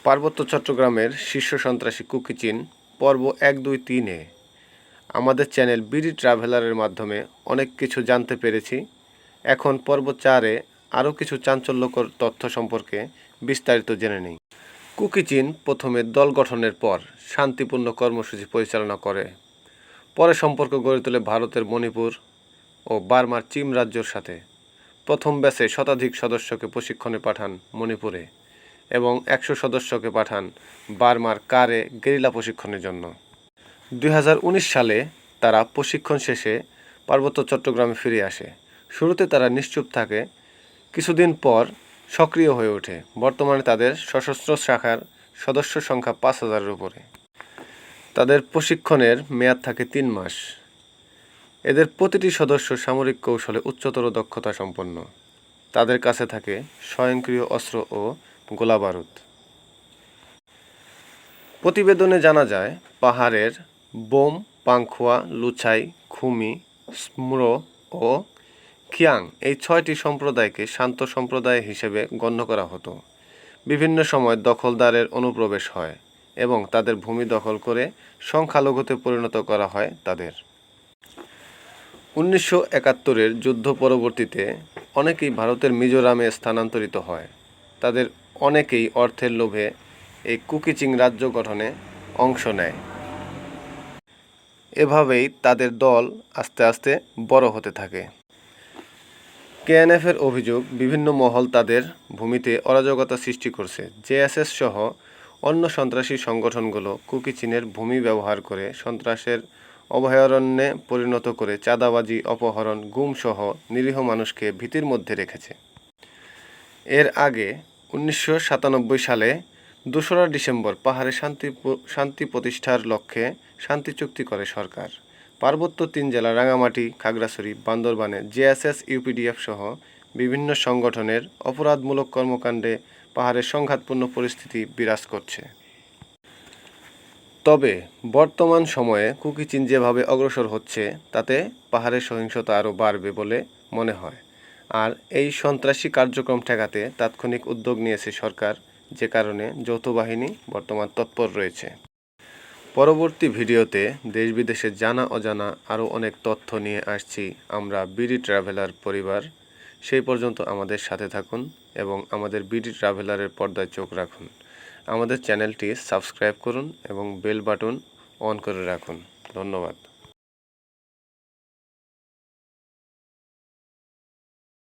পার্বত্য চট্টগ্রামের শীর্ষ সন্ত্রাসী কুকি চিন পর্ব 1, 2, 3-এ আমাদের চ্যানেল বিডি ট্রাভেলারের মাধ্যমে অনেক কিছু জানতে পেরেছি। এখন পর্ব 4-এ আরও কিছু চাঞ্চল্যকর তথ্য সম্পর্কে বিস্তারিত জেনে নিই। কুকি চিন প্রথমে দল গঠনের পর শান্তিপূর্ণ কর্মসূচি পরিচালনা করে, পরে সম্পর্ক গড়ে তোলে ভারতের মণিপুর ও বার্মার চিম রাজ্যের সাথে। প্রথম ব্যাচে শতাধিক সদস্যকে প্রশিক্ষণে পাঠান মণিপুরে এবং 100 সদস্যকে পাঠান বার্মার কারে গেরিলা প্রশিক্ষণের জন্য। 2019 সালে তারা প্রশিক্ষণ শেষে পার্বত্য চট্টগ্রামে ফিরে আসে। শুরুতে তারা নিশ্চুপ থাকে, কিছুদিন পর সক্রিয় হয়ে ওঠে। বর্তমানে তাদের সশস্ত্র শাখার সদস্য সংখ্যা 5000-এর উপরে। তাদের প্রশিক্ষণের মেয়াদ থাকে 3 মাস। এদের প্রতিটি সদস্য সামরিক কৌশলে উচ্চতর দক্ষতা সম্পন্ন। তাদের কাছে থাকে স্বয়ংক্রিয় অস্ত্র ও গোলাবারুদ। প্রতিবেদনে জানা যায়, পাহাড়ের বোম, পাংখোয়া, লুছাই, খুমি, স্মরো ও খিয়াং এই 6টি সম্প্রদায়কে শান্ত সম্প্রদায় হিসেবে গণ্য করা হতো। বিভিন্ন সময় দখলদারের অনুপ্রবেশ হয় এবং তাদের ভূমি দখল করে সংখ্যালঘুতে পরিণত করা হয় তাদের। 1971-এর যুদ্ধ পরবর্তীতে অনেকেই ভারতের মিজোরামে স্থানান্তরিত হয়। তাদের অনেকেই অর্থের লোভে এই কুকি-চিন রাজ্য গঠনে অংশ নেয়। এভাবেই তাদের দল আস্তে আস্তে বড় হতে থাকে। কেএনএফের অভিযোগ, বিভিন্ন মহল তাদের ভূমিতে অরাজকতা সৃষ্টি করছে। জেএসএস সহ অন্য সন্ত্রাসী সংগঠনগুলো কুকি-চিনের ভূমি ব্যবহার করে সন্ত্রাসের অভয়ারণ্যে পরিণত করে চাঁদাবাজি, অপহরণ, গুমসহ নিরীহ মানুষকে ভীতির মধ্যে রেখেছে। এর আগে 1997 সালে 2রা ডিসেম্বর পাহাড়ে শান্তি প্রতিষ্ঠার লক্ষ্যে শান্তি চুক্তি করে সরকার। পার্বত্য 3 জেলা রাঙামাটি, খাগড়াছড়ি, বান্দরবানে জেএসএস, ইউপিডিএফ সহ বিভিন্ন সংগঠনের অপরাধমূলক কর্মকাণ্ডে পাহাড়ে সংঘাতপূর্ণ পরিস্থিতি বিরাজ করছে। তবে বর্তমান সময়ে কুকি-চিন যেভাবে অগ্রসর হচ্ছে তাতে পাহাড়ের সহিংসতা আরও বাড়বে বলে মনে হয়। আর এই সন্ত্রাসী কার্যক্রম ঠেকাতে তাৎক্ষণিক উদ্যোগ নিয়েছে সরকার, যে কারণে যৌথ বাহিনী বর্তমান তৎপর রয়েছে। পরবর্তী ভিডিওতে দেশ বিদেশের জানা অজানা আরও অনেক তথ্য নিয়ে আসছি আমরা বিডি ট্রাভেলার পরিবার। সেই পর্যন্ত আমাদের সাথে থাকুন এবং আমাদের বিডি ট্রাভেলারের পর্দায় চোখ রাখুন। আমাদের চ্যানেলটি সাবস্ক্রাইব করুন এবং বেল বাটন অন করে রাখুন। ধন্যবাদ।